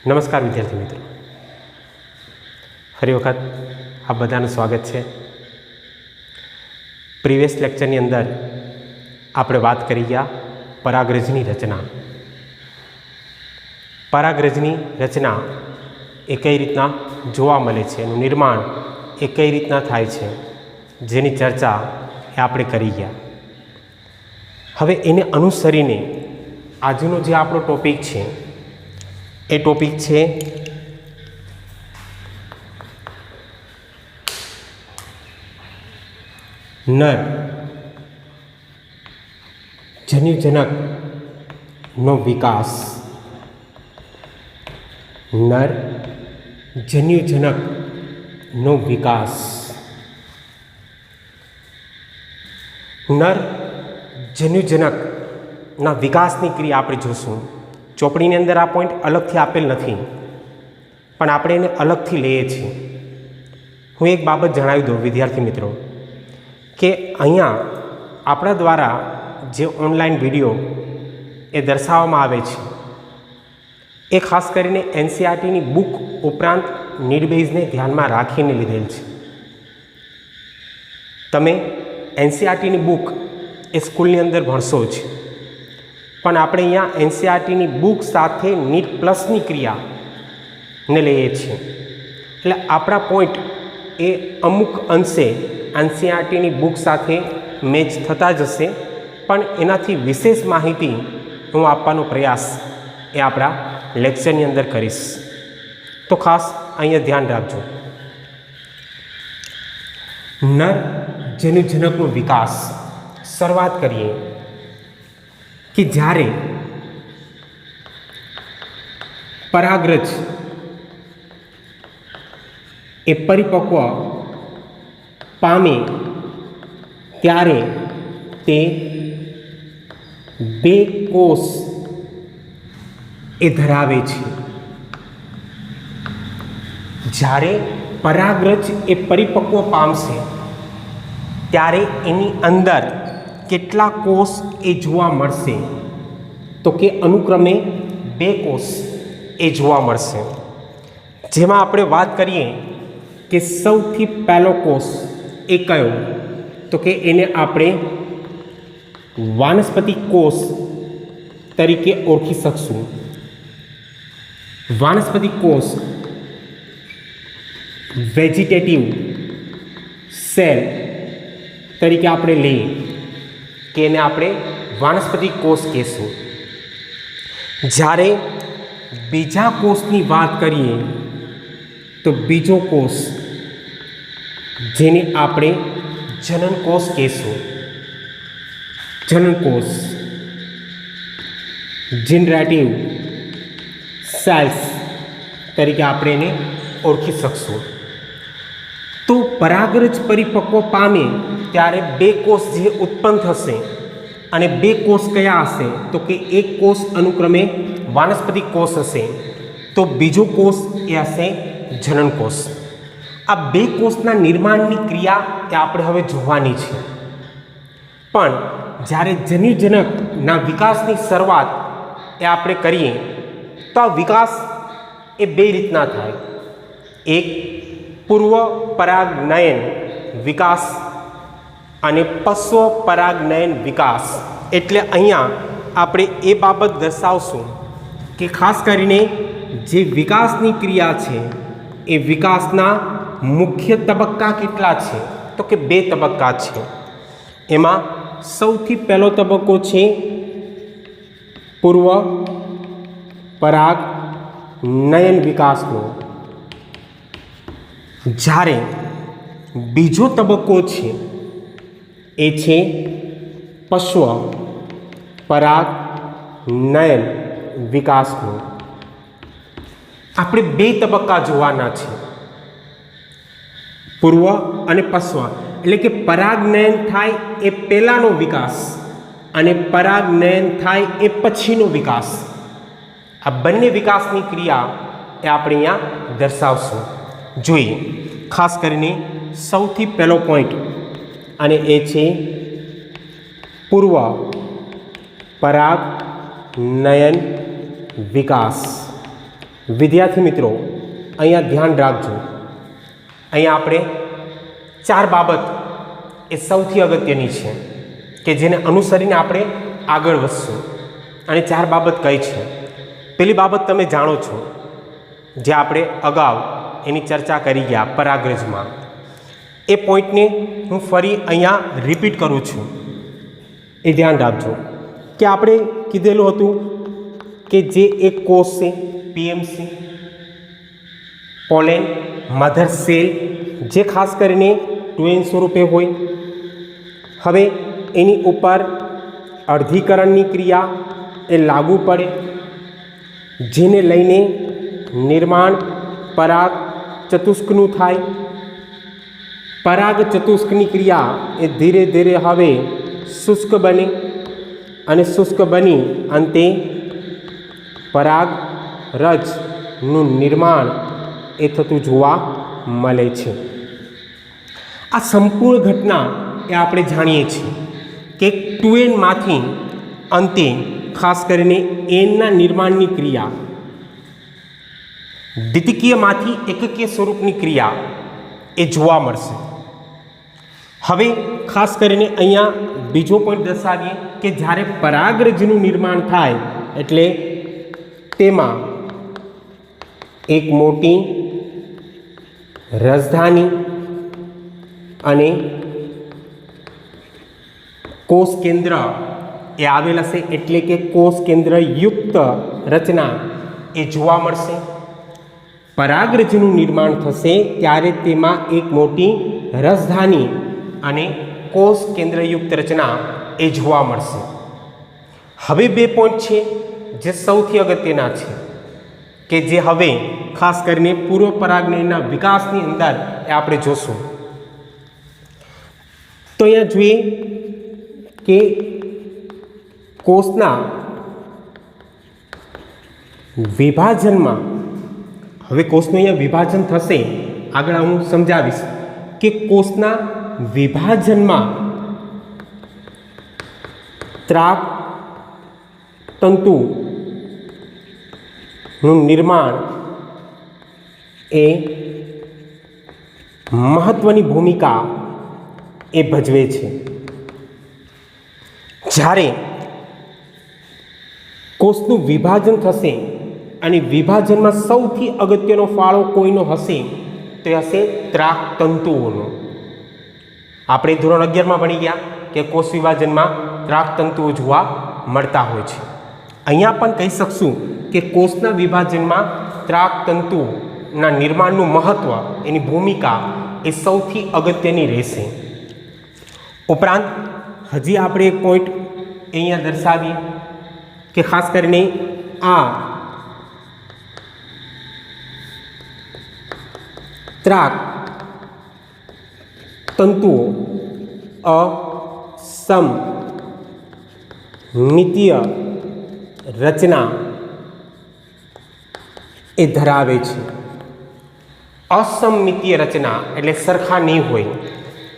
નમસ્કાર વિદ્યાર્થી મિત્રો, ફરી વખત આપ બધાનું સ્વાગત છે. પ્રીવિયસ લેક્ચરની અંદર આપણે વાત કરી ગયા પરાગરજની રચના. પરાગરજની રચના એ કઈ રીતના જોવા મળે છે, એનું નિર્માણ એ કઈ રીતના થાય છે, જેની ચર્ચા એ આપણે કરી ગયા. હવે એને અનુસરીને આજનો જે આપણો ટોપિક છે એ ટોપિક છે નર જન્યુજનકનો વિકાસ. નર જન્યુજનકનો વિકાસ. નર જન્યુજનકના વિકાસની ક્રિયા આપણે જોશું. ચોપડીની અંદર આ પોઈન્ટ અલગથી આપેલ નથી, પણ આપણે એને અલગથી લઈએ છીએ. હું એક બાબત જણાવી દઉં વિદ્યાર્થી મિત્રો કે અહીંયા આપણા દ્વારા જે ઓનલાઈન વિડીયો એ દર્શાવવામાં આવે છે એ ખાસ કરીને એનસીઈઆરટીની બુક ઉપરાંત નીડબેઝને ધ્યાનમાં રાખીને લીધેલ છે. તમે એનસીઈઆરટીની બુક એ સ્કૂલની અંદર ભણશો જ, પણ આપણે અહીંયા એનસીઈઆરટીની બુક સાથે નીટ પ્લસની ક્રિયાને લઈએ છીએ. એટલે આપણા પોઈન્ટ એ અમુક અંશે એનસીઈઆરટીની બુક સાથે મેચ થતા જશે, પણ એનાથી વિશેષ માહિતી હું આપવાનો પ્રયાસ એ આપણા લેક્ચરની અંદર કરીશ. તો ખાસ અહીંયા ધ્યાન રાખજો. નર જન્યુજનકનો વિકાસ. શરૂઆત કરીએ કે જ્યારે પરાગરજ એ પરિપક્વ પામે ત્યારે તે બે કોષ એ ધરાવે છે. જ્યારે પરાગરજ એ પરિપક્વ પામશે ત્યારે એની અંદર કેટલા કોષ એ જોવા મળશે? તો કે અનુક્રમે બે કોષ એ જોવા મળશે. જેમાં આપણે વાત કરીએ કે સૌથી પહેલો કોષ એ કયો? તો કે એને આપણે વાનસ્પતિક કોષ તરીકે ઓળખી શકશું. વાનસ્પતિક કોષ વેજીટેટિવ સેલ તરીકે આપણે લઈએ કે એને આપણે વાનસ્પતિક કોષ કહેશું. જ્યારે બીજા કોષની વાત કરીએ તો બીજો કોષ જેને આપણે જનનકોષ કહેશું. જનનકોષ જનરેટિવ સેલ્સ તરીકે આપણે એને ઓળખી શકશું. તો પરાગરજ પરિપક્વ પામે ત્યારે બે કોષ જે ઉત્પન્ન થશે, અને બે કોષ કયા હશે? તો કે એક કોષ અનુક્રમે વાનસ્પતિક કોષ હશે, તો બીજો કોષ એ હશે જનનકોષ. આ બે કોષના નિર્માણની ક્રિયા એ આપણે હવે જોવાની છે. પણ જ્યારે જન્યુજનકના વિકાસની શરૂઆત એ આપણે કરીએ તો આ વિકાસ એ બે રીતના થાય. એક પૂર્વ પરાગનયન વિકાસ અને પશ્વ પરાગનયન વિકાસ. એટલે અહીંયા આપણે એ બાબત દર્શાવશું કે ખાસ કરીને જે વિકાસની ક્રિયા છે એ વિકાસના મુખ્ય તબક્કા કેટલા છે? તો કે બે તબક્કા છે. એમાં સૌથી પહેલો તબક્કો છે પૂર્વ પરાગનયન વિકાસનો. જ્યારે બીજો તબક્કો છે એ છે પશ્વ પરાગનયન વિકાસનો. આપણે બે તબક્કા જોવાના છે, પૂર્વ અને પશ્વ. એટલે કે પરાગનયન થાય એ પહેલાંનો વિકાસ અને પરાગનયન થાય એ પછીનો વિકાસ. આ બંને વિકાસની ક્રિયા એ આપણે અહીંયા દર્શાવશું. જોઈએ ખાસ કરીને સૌથી પહેલો પોઈન્ટ, અને એ છે પૂર્વ પરાગનયન વિકાસ. વિદ્યાર્થી મિત્રો, અહીંયા ધ્યાન રાખજો, અહીંયા આપણે 4 બાબત એ સૌથી અગત્યની છે કે જેને અનુસરીને આપણે આગળ વધશું. અને 4 બાબત કઈ છે? પહેલી બાબત તમે જાણો છો, જે આપણે અગાઉ એની ચર્ચા કરી ગયા પરાગરજમાં. એ પોઈન્ટને હું ફરી અહીંયા રિપીટ કરું છું. એ ધ્યાન રાખજો કે આપણે કીધેલું હતું કે જે એક કોષ છે પીએમસી, પોલેન, મધર સેલ, જે ખાસ કરીને 2n સ્વરૂપે હોય. હવે એની ઉપર અર્ધીકરણની ક્રિયા એ લાગુ પડે, જેને લઈને નિર્માણ પરાગ ચતુષ્કનું થાય. પરાગ ચતુષ્કની ક્રિયા એ ધીરે ધીરે હવે શુષ્ક બને અને શુષ્ક બની અંતે પરાગ રજનું નિર્માણ એ થતું જોવા મળે છે. આ સંપૂર્ણ ઘટના એ આપણે જાણીએ છીએ કે 2nમાંથી અંતે ખાસ કરીને એનના નિર્માણની ક્રિયા, દ્વિતીયકીયમાંથી એકકીય સ્વરૂપની ક્રિયા એ જોવા મળશે. હવે ખાસ કરીને અહીંયા બીજો પોઈન્ટ દર્શાવીએ કે જ્યારે પરાગરજનું નિર્માણ થાય એટલે તેમાં એક મોટી રજધાની અને કોષ કેન્દ્ર એ આવેલ હશે, એટલે કે કોષ કેન્દ્ર યુક્ત રચના એ જોવા મળશે. પરાગરજનું નિર્માણ થશે ત્યારે તેમાં એક મોટી રસધાની અને કોષ કેન્દ્રયુક્ત રચના એ જોવા મળશે. હવે 2 પોઈન્ટ છે જે સૌથી અગત્યના છે કે જે હવે ખાસ કરીને પૂર્વ પરાગનયનના વિકાસની અંદર એ આપણે જોશું. તો અહીંયા જોઈએ કે કોષના વિભાજનમાં, હવે કોષનું અહીંયા વિભાજન થશે, આગળ હું સમજાવીશ કે કોષના વિભાજનમાં ત્રાક તંતુનું નિર્માણ એ મહત્વની ભૂમિકા એ ભજવે છે. જ્યારે કોષનું વિભાજન થશે અને વિભાજનમાં સૌથી અગત્યનો ફાળો કોઈનો હશે તો હશે ત્રાક તંતુઓનો. આપણે ધોરણ 11માં ભણી ગયા કે કોષ વિભાજનમાં ત્રાક તંતુઓ જોવા મળતા હોય છે. અહીંયા પણ કહી શકશું કે કોષના વિભાજનમાં ત્રાક તંતુના નિર્માણનું મહત્ત્વ, એની ભૂમિકા એ સૌથી અગત્યની રહેશે. ઉપરાંત હજી આપણે એક પોઈન્ટ અહીંયા દર્શાવીએ કે ખાસ કરીને આ ત્રાક તંતુઓ અસમમિતીય રચના એ ધરાવે છે. અસમમિતીય રચના એટલે સરખા નહીં હોય,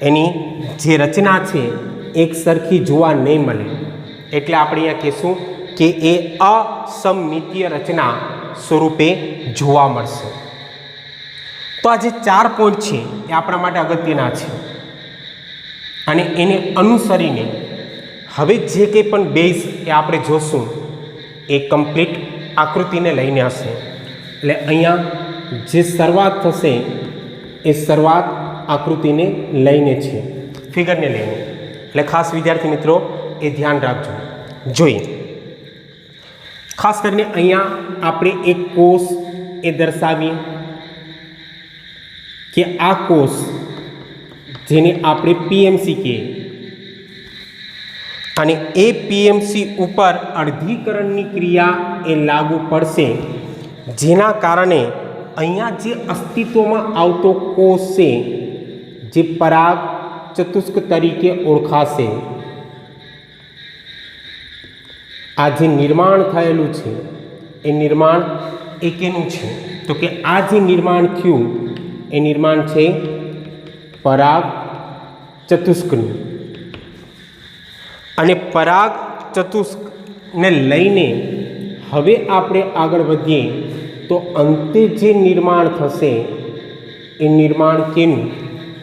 એની જે રચના છે એક સરખી જોવા નહીં મળે, એટલે આપણે અહીંયા કહીશું કે એ અસમમિતીય રચના સ્વરૂપે જોવા મળશે. તો આ જે 4 પોઈન્ટ છે એ આપણા માટે અગત્યના છે અને એને અનુસરીને હવે જે કંઈ પણ બેઝ એ આપણે જોશું એ કમ્પ્લીટ આકૃતિને લઈને હશે. એટલે અહીંયા જે શરૂઆત થશે એ શરૂઆત આકૃતિને લઈને છે, ફિગરને લઈને. એટલે ખાસ વિદ્યાર્થી મિત્રો એ ધ્યાન રાખજો. જોઈએ ખાસ કરીને અહીંયા આપણે એક કોષ એ દર્શાવીએ કે આ કોષ જેને આપણે પીએમસી કહીએ અને એ પીએમસી ઉપર અર્ધીકરણની ક્રિયા એ લાગુ પડશે, જેના કારણે અહીંયા જે અસ્તિત્વમાં આવતો કોષ છે જે પરાગ ચતુષ્ક તરીકે ઓળખાશે. આ જે નિર્માણ થયેલું છે એ નિર્માણ એ કેનું છે તો કે આ જે નિર્માણ થયું એ નિર્માણ છે પરાગ ચતુષ્કનું. અને પરાગ ચતુષ્કને લઈને હવે આપણે આગળ વધીએ तो अंते जे निर्माण थशे ए निर्माण केनुं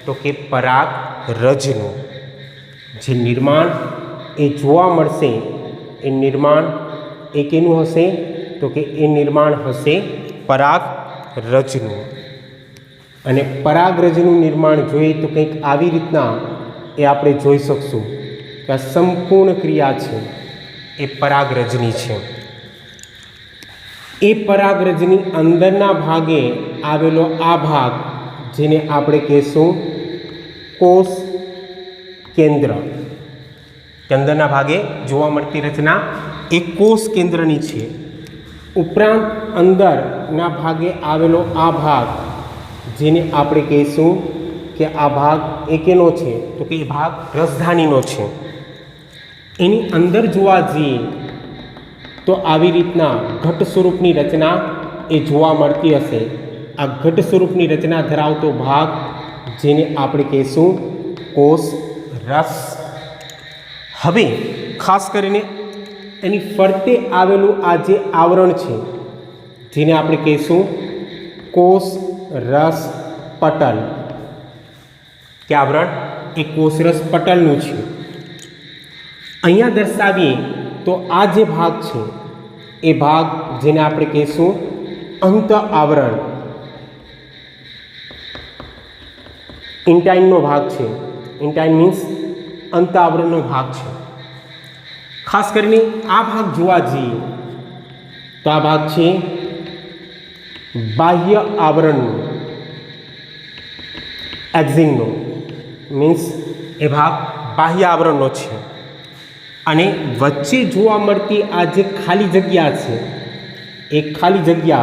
तो के परागरजनुं जे निर्माण ए जोवा मळशे ए निर्माण ए केनुं हशे तो के ए निर्माण हशे परागरजनुं। अने परागरजनुं निर्माण जोईए तो कंईक आवी रीतना ए आपणे जोई शकशुं के आ संपूर्ण क्रिया छे ए परागरजनी छे। ए परागरजनी अंदरना भागे आवेलो आ भाग जेने आपणे कहेशुं कोष केंद्र। अंदरना भागे जोवा मळती रचना ए कोष केंद्रनी छे। उपरांत अंदरना भागे आवेलो आ भाग जेने आपणे कहेशुं के आ भाग ए केनो छे तो के ए भाग रसधानीनो छे। एनी अंदर जोवा जईए तो आवी रीतना घट स्वरूपनी रचना ए जोवा मळती हशे। आ घट स्वरूपनी रचना धरावतो भाग जेने आपणे कहेशुं कोष रस। हवे खास करीने एनी फरते आवेलुं आ जे आवरण छे जेने आपणे कहेशुं कोष रस पटल के आवरण ए कोष रस पटलनुं छे। अहींया दर्शावीए तो आ जे भाग छे ए भाग जेने आपणे कहेशुं अंत आवरण इंटाइननो भाग छे। इंटाइन मीन्स अंत आवरणनो भाग छे। खास करीने आ भाग जोवा जईए तो आ भाग छे बाह्य आवरणनो एक्सिननो मीन्स ए भाग बाह्य आवरणनो छे। अने वच्चे जोवा मळती आ जे खाली जग्या छे ए खाली जग्या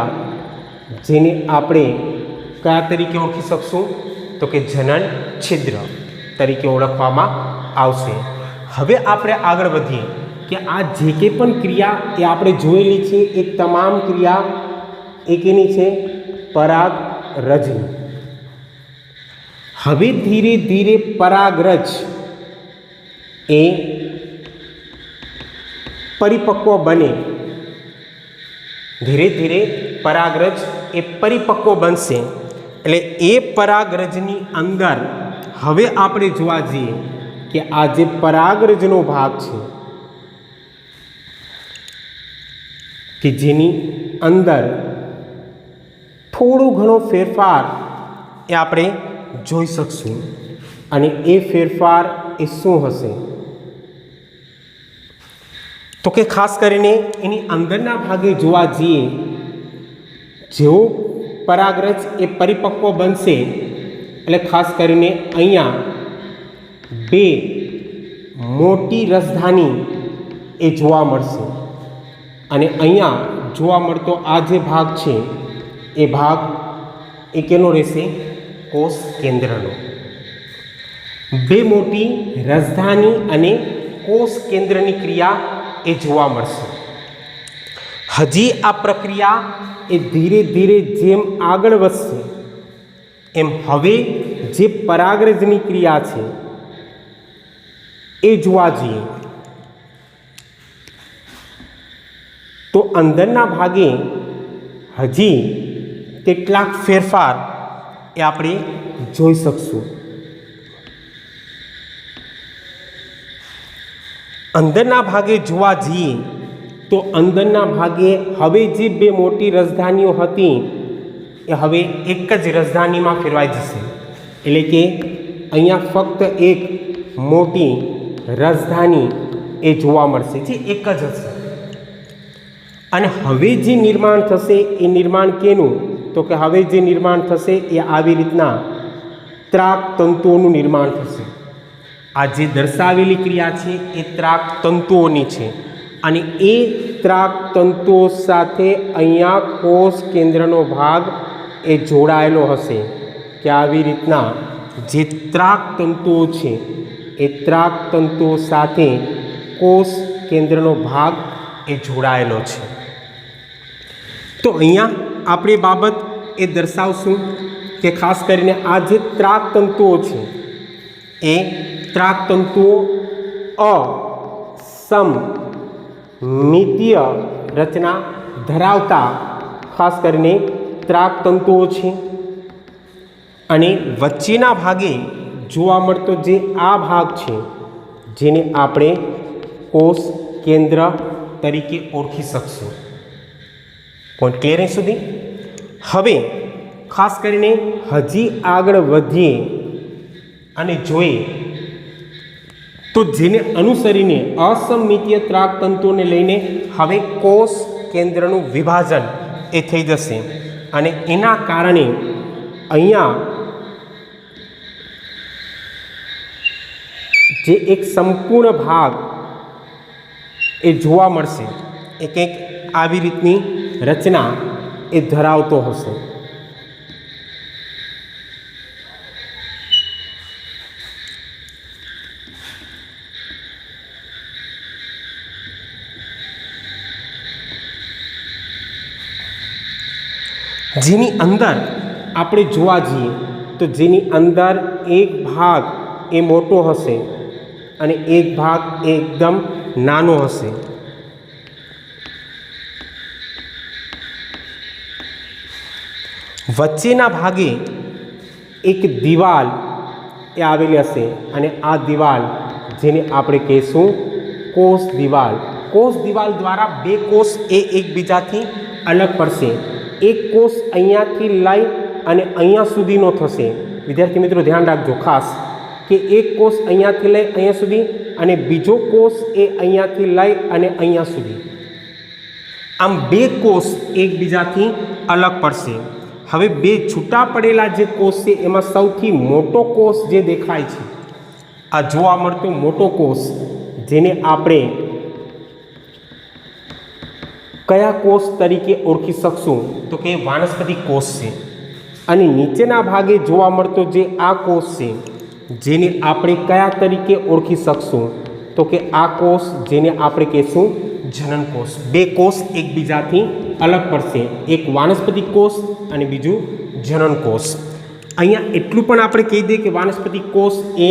जेने आपणे कया तरीके ओळखी शकशुं तो के जनन छिद्र तरीके ओळखवामां आवशे। हवे आपणे आगळ वधीए के आ जे के पण क्रिया ए आपणे जोयेली छे ए तमाम क्रिया ए केनी छे परागरजनी। हवे धीरे धीरे परागरज ए परिपक्व बने। धीरे धीरे परागरज ए परिपक्व बनशे एटले ए परागरजनी अंदर हवे आपणे जोवा जईए के आ जे परागरजनो भाग छे के जेनी अंदर थोड़ो घणो फेरफार ए आपणे जोई शकशुं। अने ए फेरफार ए शुं हशे तो के खास करीने एनी अंदरना भागे जोवा जईए जेवो परागरज ए परिपक्व बनशे एटले खास करीने अहींया बे मोटी रसधानी ए जोवा मळशे। अने अहींया जोवा मळतो आ जे भाग छे ए भाग ए केनो रहेशे कोष केंद्रनो। बे मोटी रसधानी अने कोष केंद्रनी क्रिया ए जोवा मळशे। हजी आ प्रक्रिया ए धीरे धीरे जेम आगळ वधशे एम हवे जे परागरजनी क्रिया छे ए जोवा जईए तो अंदरना भागे हजी केटलाक फेरफार ए आपणे जोई शकशुं। अंदरना भागे जोवा जईए तो अंदरना भागे हवे जे बे मोटी रसधानीओ हती ए हवे एक ज रसधानीमां फेरवाई जशे। एटले के अहींया फक्त एक मोटी रसधानी ए जोवा मळशे जे एक ज हशे। अने हवे जे निर्माण थशे ए निर्माण केनुं तो के हवे जे निर्माण थशे ए आवी रीतना ત્રાક તંતુઓનું નિર્માણ થશે। આ જે દર્શાવેલી ક્રિયા છે એ ત્રાક તંતુઓની છે અને એ ત્રાક તંતુઓ સાથે અહીંયા કોષ કેન્દ્રનો ભાગ એ જોડાયેલો હશે કે આવી રીતના જે ત્રાક તંતુઓ છે એ ત્રાક તંતુઓ સાથે કોષ કેન્દ્રનો ભાગ એ જોડાયેલો છે। તો અહીંયા આપણે બાબત એ દર્શાવશું કે ખાસ કરીને આ જે ત્રાક તંતુઓ છે એ ત્રાક તંતુઓ અસમમિતીય રચના ધરાવતા ખાસ કરીને ત્રાકતંતુઓ છે અને વચ્ચેના ભાગે જોવા મળતો જે આ ભાગ છે જેને આપણે કોષ કેન્દ્ર તરીકે ઓળખી શકશું. પોઈન્ટ ક્લિયર અહીં સુધી? હવે ખાસ કરીને હજી આગળ વધીએ અને જોઈએ તો જેને અનુસરીને અસમમિતીય ત્રાકતંતુઓને લઈને હવે કોષ કેન્દ્રનું વિભાજન એ થઈ જશે અને એના કારણે અહીંયા જે એક સંપૂર્ણ ભાગ એ જોવા મળશે એ કંઈક આવી રીતની રચના એ ધરાવતો હશે. જેની અંદર આપણે જોવા જઈએ તો જેની અંદર એક ભાગ એ મોટો હશે અને એક ભાગ એકદમ નાનો હશે. વચ્ચેના ભાગે એક દિવાલ એ આવેલી હશે અને આ દિવાલ જેને આપણે કહીશું કોષ દિવાલ. કોષ દિવાલ દ્વારા બે કોષ એ એકબીજાથી અલગ પડશે. એક કોષ અહીંયાથી લઈ અને અહીંયા સુધીનો થશે. વિદ્યાર્થી મિત્રો ધ્યાન રાખજો ખાસ કે એક કોષ અહીંયાથી લઈ અહીંયા સુધી અને બીજો કોષ એ અહીંયાથી લઈ અને અહીંયા સુધી. આમ બે કોષ એકબીજાથી અલગ પડશે. હવે બે છૂટા પડેલા જે કોષ છે એમાં સૌથી મોટો કોષ જે દેખાય છે આ જોવા મળતો મોટો કોષ જેને આપણે કયા કોષ તરીકે ઓળખી શકશું તો કે વાનસ્પતિક કોષ છે. અને નીચેના ભાગે જોવા મળતો જે આ કોષ છે જેને આપણે કયા તરીકે ઓળખી શકશું તો કે આ કોષ જેને આપણે કહીશું જનન કોષ. બે કોષ એકબીજાથી અલગ પડશે, એક વાનસ્પતિક કોષ અને બીજું જનન કોષ. અહીંયા એટલું પણ આપણે કહી દઈએ કે વાનસ્પતિક કોષ એ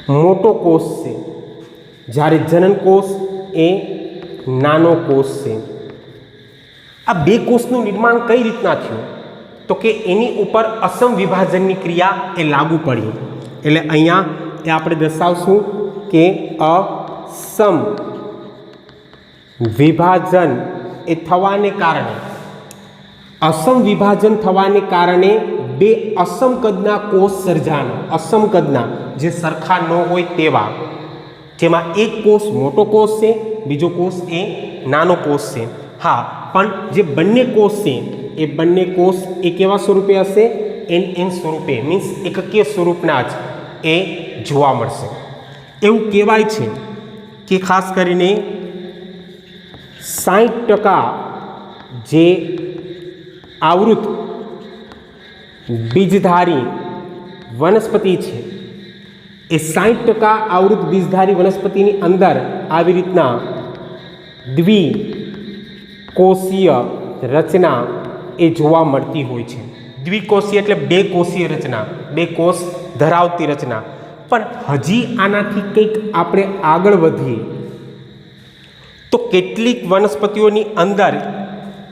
મોટો કોષ છે જ્યારે જનન કોષ એ નાનો કોષ છે. આ બે કોષનું નિર્માણ કઈ રીતના થયું તો કે એની ઉપર અસમ વિભાજનની ક્રિયા એ લાગુ પડી. એટલે અહીંયા એ આપણે દર્શાવશું કે અસમ વિભાજન એ થવાને કારણે અસમ વિભાજન થવાને કારણે બે અસમ કદના કોષ સર્જાના. અસમ કદના જે સરખા ન હોય તેવા, જેમાં એક કોષ મોટો કોષ છે, બીજો કોષ એ નાનો કોષ છે. હા, પણ જે બંને કોષ છે એ બંને કોષ એ કેવા સ્વરૂપે હશે? એન સ્વરૂપે, મીન્સ એકકીય સ્વરૂપના જ એ જોવા મળશે. એવું કહેવાય છે કે ખાસ કરીને 60% જે આવૃત બીજધારી વનસ્પતિ છે એ 60% આવૃત બીજધારી વનસ્પતિની અંદર આવી રીતના દ્વિકોષીય રચના એ જોવા મળતી હોય છે. દ્વિકોષીય એટલે બે કોષીય રચના, બે કોષ ધરાવતી રચના. પણ હજી આનાથી કંઈક આપણે આગળ વધીએ તો કેટલીક વનસ્પતિઓની અંદર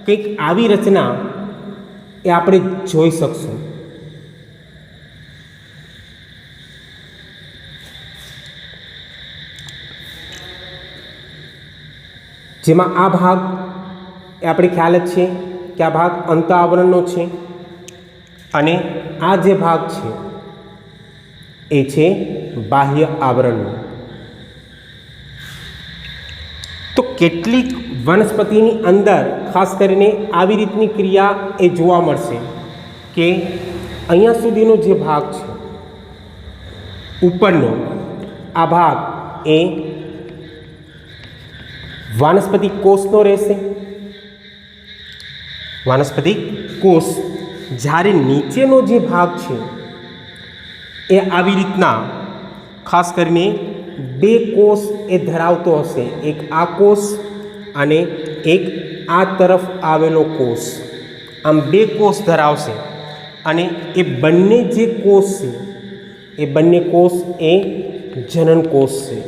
કંઈક આવી રચના એ આપણે જોઈ શકશું. જેમાં આ ભાગ એ આપણે ખ્યાલ જ છે કે આ ભાગ અંત આવરણનો છે અને આ જે ભાગ છે એ છે બાહ્ય આવરણનો. તો કેટલીક વનસ્પતિની અંદર ખાસ કરીને આવી રીતની ક્રિયા એ જોવા મળશે કે અહીંયા સુધીનો જે ભાગ છે ઉપરનો, આ ભાગ એ વાનસ્પતિક કોષનો રહેશે. વાનસ્પતિક કોષ. જ્યારે નીચેનો જે ભાગ છે એ આવી રીતના ખાસ કરીને બે કોષ એ ધરાવતો હશે, એક આ કોષ અને એક આ તરફ આવેલો કોષ. આમ બે કોષ ધરાવશે અને એ બંને જે કોષ છે એ બંને કોષ એ જનન કોષ છે.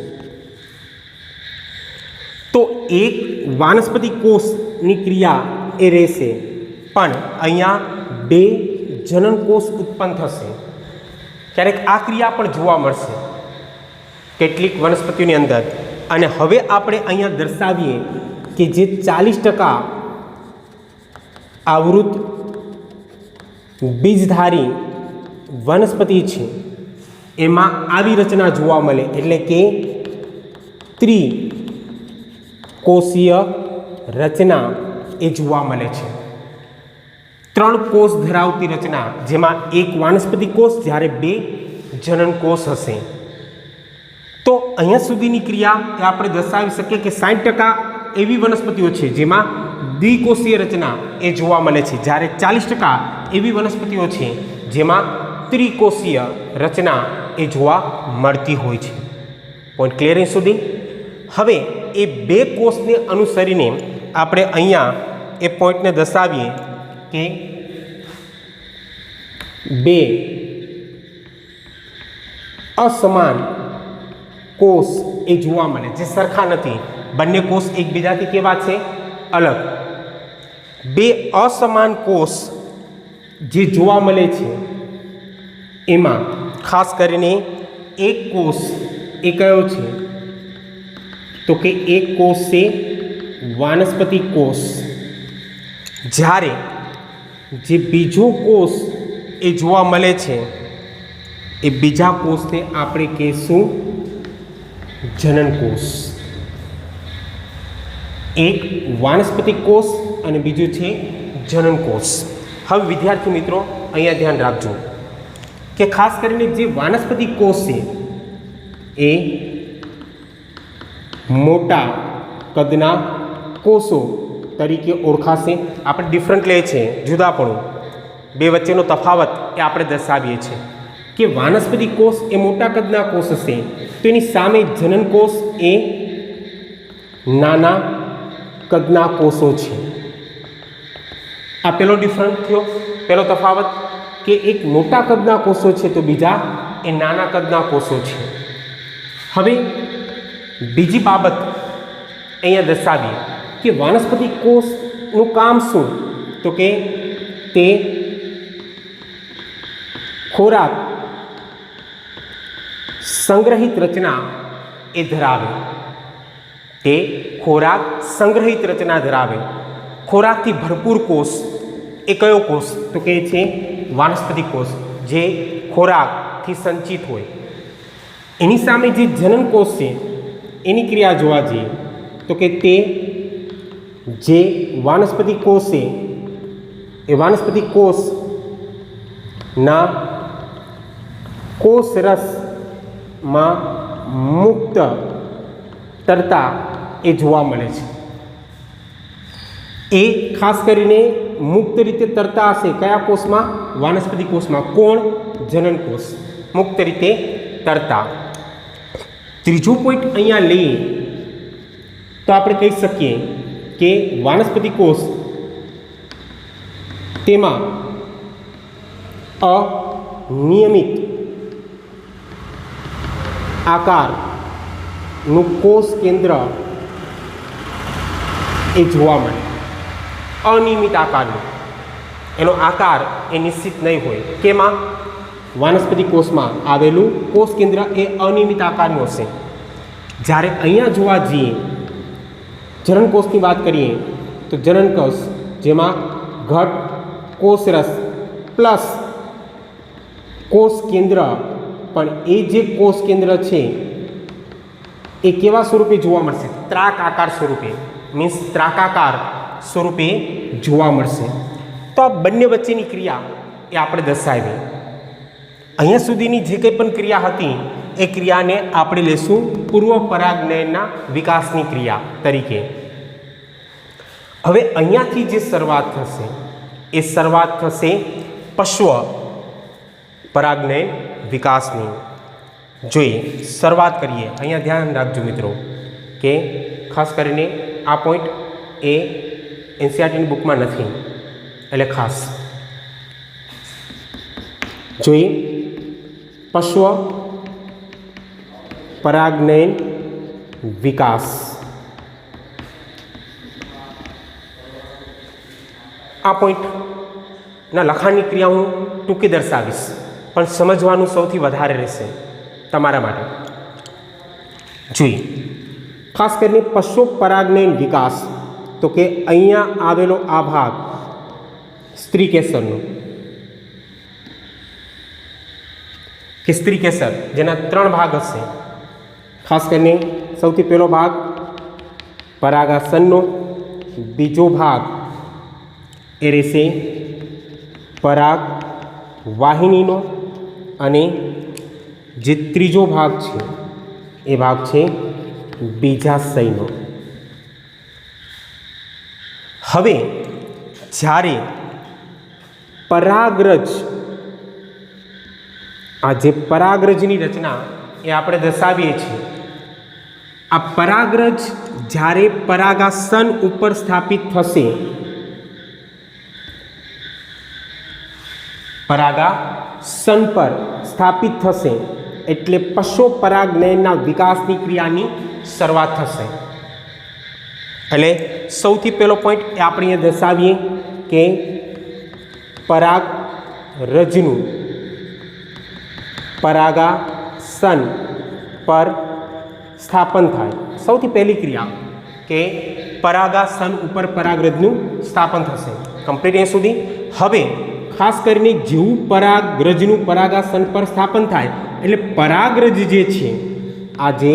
તો એક વાનસ્પતિક કોષ કોષની ક્રિયા એ રહેશે, પણ અહીંયા 2 જનનકોષ ઉત્પન્ન થશે. ક્યારેક આ ક્રિયા પણ જોવા મળશે કેટલીક વનસ્પતિઓની અંદર. અને હવે આપણે અહીંયા દર્શાવીએ કે જે 40% આવૃત બીજધારી વનસ્પતિ છે એમાં આવી રચના જોવા મળે, એટલે કે ત્રિકોષીય રચના એ જોવા મળે છે. 3 કોષ ધરાવતી રચના, જેમાં એક વાનસ્પતિક કોષ જ્યારે 2 જનનકોષ હશે. તો અહીંયા સુધીની ક્રિયા એ આપણે દર્શાવી શકીએ કે 60% એવી વનસ્પતિઓ છે જેમાં દ્વિકોષીય રચના એ જોવા મળે છે, જ્યારે 40% એવી વનસ્પતિઓ છે જેમાં ત્રિકોષીય રચના એ જોવા મળતી હોય છે. પોઈન્ટ ક્લિયર અહીં સુધી? હવે એ 2 કોષને અનુસરીને આપણે અહીંયા એ પોઈન્ટને દર્શાવીએ કે 2 અસમાન કોષ એ જોવા મળે, જે સરખા નથી. બંને કોષ એકબીજાથી કેવા છે? અલગ. 2 અસમાન કોષ જે જોવા મળે છે એમાં ખાસ કરીને એક કોષ એ કયો છે? તો કે એક કોષ છે વાનસ્પતિક કોષ, જ્યારે જે બીજો કોષ એ જોવા મળે છે એ બીજા કોષને આપણે કહીશું જનનકોષ. એક વાનસ્પતિક કોષ અને બીજું છે જનનકોષ. હવે વિદ્યાર્થી મિત્રો અહીંયા ધ્યાન રાખજો કે ખાસ કરીને જે વાનસ્પતિક કોષ છે એ મોટા કદના કોષો તરીકે ઓળખાશે. આપણે ડિફરન્ટ લે છે, જુદાપણું, 2 વચ્ચેનો તફાવત એ આપણે દર્શાવીએ છીએ કે વાનસ્પતિક કોષ એ મોટા કદના કોષ હશે, તો એની સામે જનનકોષ એ નાના કદના કોષો છે. આ પહેલો ડિફરન્ટ થયો, પહેલો તફાવત, કે એક મોટા કદના કોષો છે તો બીજા એ નાના કદના કોષો છે. હવે બીજી બાબત અહીંયા દર્શાવીએ કે વાનસ્પતિક કોષનું કામ શું? તો કે તે ખોરાક સંગ્રહિત રચના એ ધરાવે. તે ખોરાક સંગ્રહિત રચના ધરાવે. ખોરાકથી ભરપૂર કોષ એ કયો કોષ? તો કે છે વાનસ્પતિક કોષ, જે ખોરાકથી સંચિત હોય. એની સામે જે જનનકોષ છે એની ક્રિયા જોવા જઈએ તો કે તે જે વાનસ્પતિક કોષ છે એ વાનસ્પતિક કોષના કોષરસમાં મુક્ત તરતા એ જોવા મળે છે. એ ખાસ કરીને મુક્ત રીતે તરતા હશે કયા કોષમાં? વાનસ્પતિક કોષમાં. કોણ? જનનકોષ. મુક્ત રીતે તરતા. ત્રીજો પોઈન્ટ અહીંયા લઈએ તો આપણે કહી શકીએ કે વાનસ્પતિક કોષ તેમાં અનિયમિત આકારનું કોષ કેન્દ્ર એ જોવા મળે. અનિયમિત આકારનું, એનો આકાર એ નિશ્ચિત નહીં હોય. કેમાં? વાનસ્પતિક કોષમાં આવેલું કોષ કેન્દ્ર એ અનિયમિત આકારનું હશે. જ્યારે અહીંયા જોવા જઈએ, જનનકોષની વાત કરીએ તો જનનકોષ જેમાં ઘટ કોષરસ પ્લસ કોષ કેન્દ્ર, પણ એ જે કોષ કેન્દ્ર છે એ કેવા સ્વરૂપે જોવા મળશે? ત્રાકાકાર સ્વરૂપે, મીન્સ ત્રાકાકાર સ્વરૂપે જોવા મળશે. તો આ બંને વચ્ચેની ક્રિયા એ આપણે દર્શાવી. અહીંયા સુધીની જે કંઈ પણ ક્રિયા હતી એ ક્રિયાને આપણે લેશું પૂર્વ પરાગનયનના વિકાસની ક્રિયા તરીકે. હવે અહીંયાથી જે શરૂઆત થશે એ શરૂઆત થશે પશ્વ પરાગનયન વિકાસની. જોઈએ, શરૂઆત કરીએ. અહીંયા ધ્યાન રાખજો મિત્રો કે ખાસ કરીને આ પોઈન્ટ એ એનસીઈઆરટીની બુકમાં નથી, એટલે ખાસ જોઈએ. પશ્વ પરાગનયન વિકાસ. આ પોઈન્ટના લખાણની ક્રિયા હું ટૂંકી દર્શાવીશ, પણ સમજવાનું સૌથી વધારે રહેશે તમારા માટે. જોઈએ ખાસ કરીને પશુ પરાગનયન વિકાસ, તો કે અહીંયા આવેલો આ ભાગ સ્ત્રી કેસરનો કે સ્ત્રી કેસર, જેના 3 ભાગ હશે. ખાસ કરીને સૌથી પહેલો ભાગ પરાગાસનનો, બીજો ભાગ એ રહેશે પરાગ વાહિનીનો, અને જે ત્રીજો ભાગ છે એ ભાગ છે બીજાશયનો. હવે જ્યારે પરાગરજ, આ જે પરાગરજની રચના એ આપણે દર્શાવીએ છીએ, આ પરાગરજ જ્યારે પરાગાસન ઉપર સ્થાપિત થશે, પરાગાસન પર સ્થાપિત થશે એટલે પશુ પરાગનયનના વિકાસની ક્રિયાની શરૂઆત થશે. એટલે સૌથી પહેલો પોઈન્ટ એ આપણે અહીંયા દર્શાવીએ કે પરાગરજનું પરાગાસન પર સ્થાપન થાય. સૌથી પહેલી ક્રિયા કે પરાગાસન ઉપર પરાગરજનું સ્થાપન થશે. કમ્પ્લીટ અહીંયા સુધી. હવે ખાસ કરીને જેવું પરાગરજનું પરાગાસન પર સ્થાપન થાય એટલે પરાગરજ જે છે, આ જે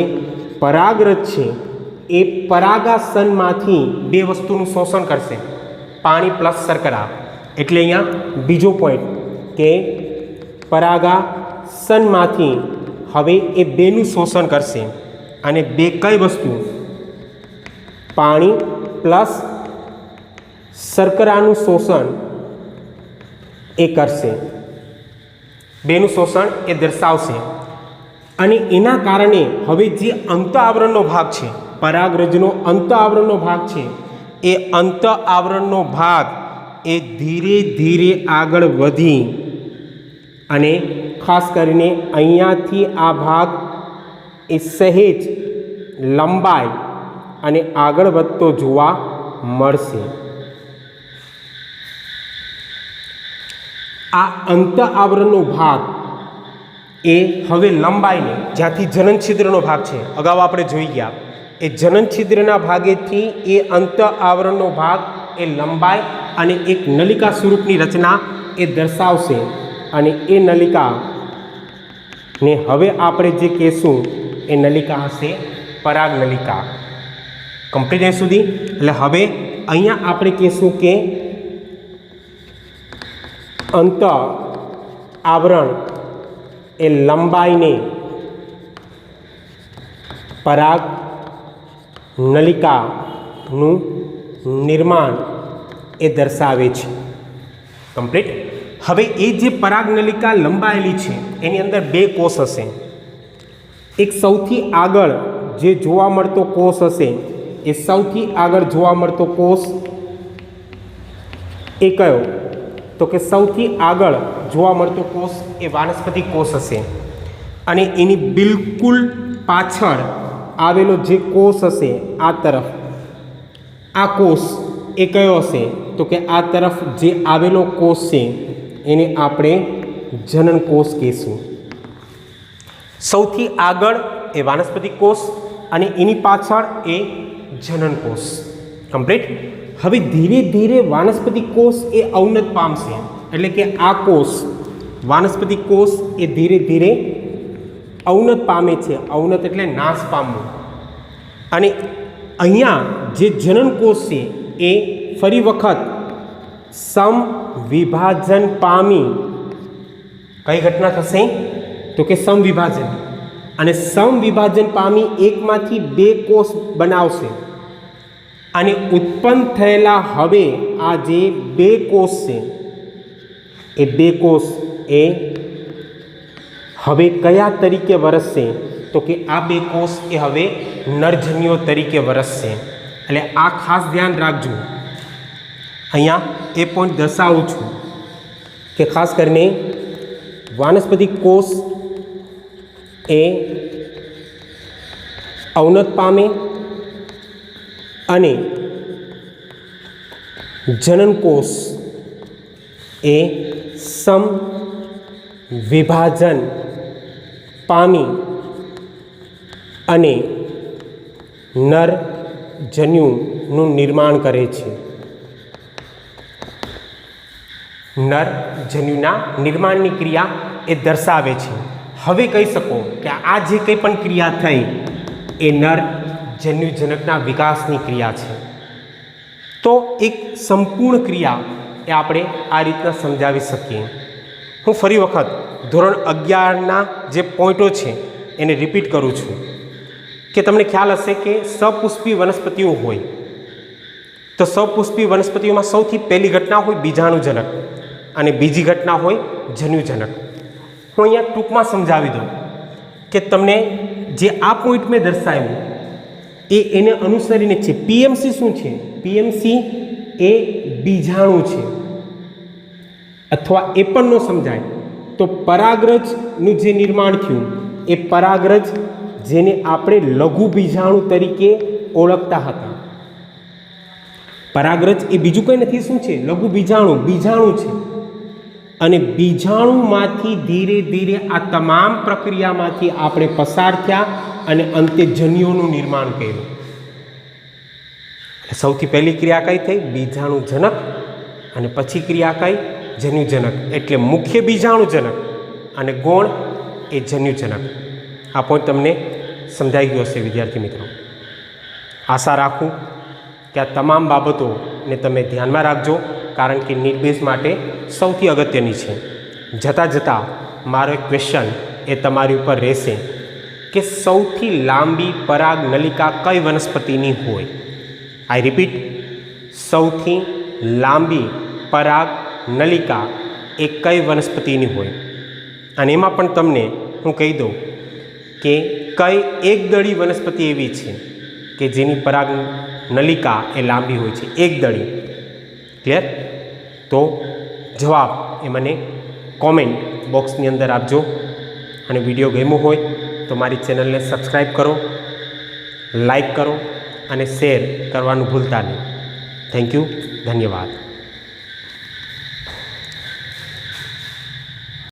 પરાગરજ છે એ પરાગાસનમાંથી 2 વસ્તુનું શોષણ કરશે, પાણી પ્લસ શર્કરા. એટલે અહીંયા બીજો પોઈન્ટ કે પરાગાસનમાંથી હવે એ 2નું શોષણ કરશે, અને 2 કઈ વસ્તુ? પાણી પ્લસ શર્કરાનું શોષણ એ કરશે, 2નું શોષણ એ દર્શાવશે. અને એના કારણે હવે જે અંત આવરણનો ભાગ છે, પરાગરજનો અંત આવરણનો ભાગ છે, એ અંત આવરણનો ભાગ એ ધીરે ધીરે આગળ વધી અને ખાસ કરીને અહીંયાથી આ ભાગ એ સહેજ લંબાઈ અને આગળ વધતો જોવા મળશે. આ અંત આવરણનો ભાગ એ હવે લંબાઈને, જ્યાંથી જનન છિદ્રનો ભાગ છે, અગાઉ આપણે જોઈ ગયા, એ જનન છિદ્રના ભાગેથી એ અંત આવરણનો ભાગ એ લંબાઈ અને એક નલિકા સ્વરૂપની રચના એ દર્શાવશે. અને એ નલિકાને હવે આપણે જે કહેશું એ નલિકા હશે પરાગ નલિકા. કમ્પ્લીટ અહીં સુધી. એટલે હવે અહીંયા આપણે કહેશું કે અંત આવરણ એ લંબાઈને પરાગ નલિકાનું નિર્માણ એ દર્શાવે છે. કમ્પ્લીટ. હવે એ જે પરાગ નલિકા લંબાયેલી છે એની અંદર 2 કોષ હશે. એક સૌથી આગળ જે જોવા મળતો કોષ હશે, એ સૌથી આગળ જોવા મળતો કોષ એ કયો? તો કે સૌથી આગળ જોવા મળતો કોષ એ વાનસ્પતિક કોષ હશે. અને એની બિલકુલ પાછળ આવેલો જે કોષ હશે આ તરફ, આ કોષ એ કયો હશે? તો કે આ તરફ જે આવેલો કોષ છે એને આપણે જનન કોષ કહીશું. સૌથી આગળ એ વાનસ્પતિક કોષ અને એની પાછળ એ જનન કોષ. કમ્પ્લીટ. હવે ધીરે ધીરે વાનસ્પતિક કોષ એ અવનત પામશે. એટલે કે આ કોષ વાનસ્પતિક કોષ એ ધીરે ધીરે અવનત પામે છે. અવનત એટલે નાશ પામવું. અને અહીંયા જે જનન કોષ છે એ ફરી વખત સમવિભાજન પામી કઈ ઘટના થશે? તો કે સમવિભાજન. અને સમવિભાજન પામી એકમાંથી 2 કોષ બનાવશે. અને ઉત્પન્ન થયેલા હવે આ જે 2 કોષ છે એ 2 કોષ એ હવે કયા તરીકે વરસશે? તો કે આ 2 કોષ એ હવે નરજન્યો તરીકે વરસશે. એટલે આ ખાસ ધ્યાન રાખજો. અહીંયા એ પોઈન્ટ દર્શાવું છું કે ખાસ કરીને વાનસ્પતિક કોષ એ અવનત પામે અને જનન કોષ એ સમ વિભાજન પામી અને નર જન્યુનું નિર્માણ કરે છે. નર જન્યુના નિર્માણની ક્રિયા એ દર્શાવે છે. હવે કહી શકો કે આ જે કંઈ પણ ક્રિયા થઈ એ નર જન્યુજનકના વિકાસની ક્રિયા છે. તો એક સંપૂર્ણ ક્રિયા એ આપણે આ રીતના સમજાવી શકીએ. હું ફરી વખત ધોરણ 11ના જે પોઈન્ટો છે એને રિપીટ કરું છું કે તમને ખ્યાલ હશે કે સપુષ્પી વનસ્પતિઓ હોય તો સપુષ્પી વનસ્પતિઓમાં સૌથી પહેલી ઘટના હોય બીજાણુજનક અને બીજી ઘટના હોય જન્યુજનક. હું અહીંયા ટૂંકમાં સમજાવી દઉં કે તમને જે આ પોઈન્ટ મેં દર્શાવ્યું એને અનુસરીને છે. પીએમસી શું છે? પીએમસી એ બીજાણુ છે. અથવા એ પણ ન સમજાય તો પરાગરજનું જે નિર્માણ થયું એ પરાગરજ જેને આપણે લઘુ બીજાણુ તરીકે ઓળખતા હતા. પરાગરજ એ બીજું કંઈ નથી. શું છે? લઘુ બીજાણુ છે. અને બીજાણુમાંથી ધીરે ધીરે આ તમામ પ્રક્રિયામાંથી આપણે પસાર થયા અને અંતે જન્યુઓનું નિર્માણ કર્યું. સૌથી પહેલી ક્રિયા કઈ થઈ? બીજાણુજનક. અને પછી ક્રિયા કઈ? જન્યુજનક. એટલે મુખ્ય બીજાણુજનક અને ગૌણ એ જન્યુજનક. આ પોઈન્ટ તમને સમજાઈ ગયો હશે વિદ્યાર્થી મિત્રો. આશા રાખું કે આ તમામ બાબતોને તમે ધ્યાનમાં રાખજો, કારણ કે નીટ માટે સૌથી અગત્યની છે. જતાં જતાં મારો એક ક્વેશ્ચન એ તમારી ઉપર રહેશે કે સૌથી લાંબી પરાગ નલિકા કઈ વનસ્પતિની હોય? આઈ રિપીટ, સૌથી લાંબી પરાગ નલિકા એ કઈ વનસ્પતિની હોય? અને એમાં પણ તમને હું કહી દઉં કે કઈ એકદળી વનસ્પતિ એવી છે કે જેની પરાગ નલિકા એ લાંબી હોય છે? એકદળી. ક્લિયર? તો જવાબ એ મને કોમેન્ટ બોક્સની અંદર આપજો. અને વિડીયો ગમ્યો હોય તો મારી ચેનલને સબસ્ક્રાઈબ કરો, લાઈક કરો અને શેર કરવાનું ભૂલતા નહીં. Thank you. ધન્યવાદ.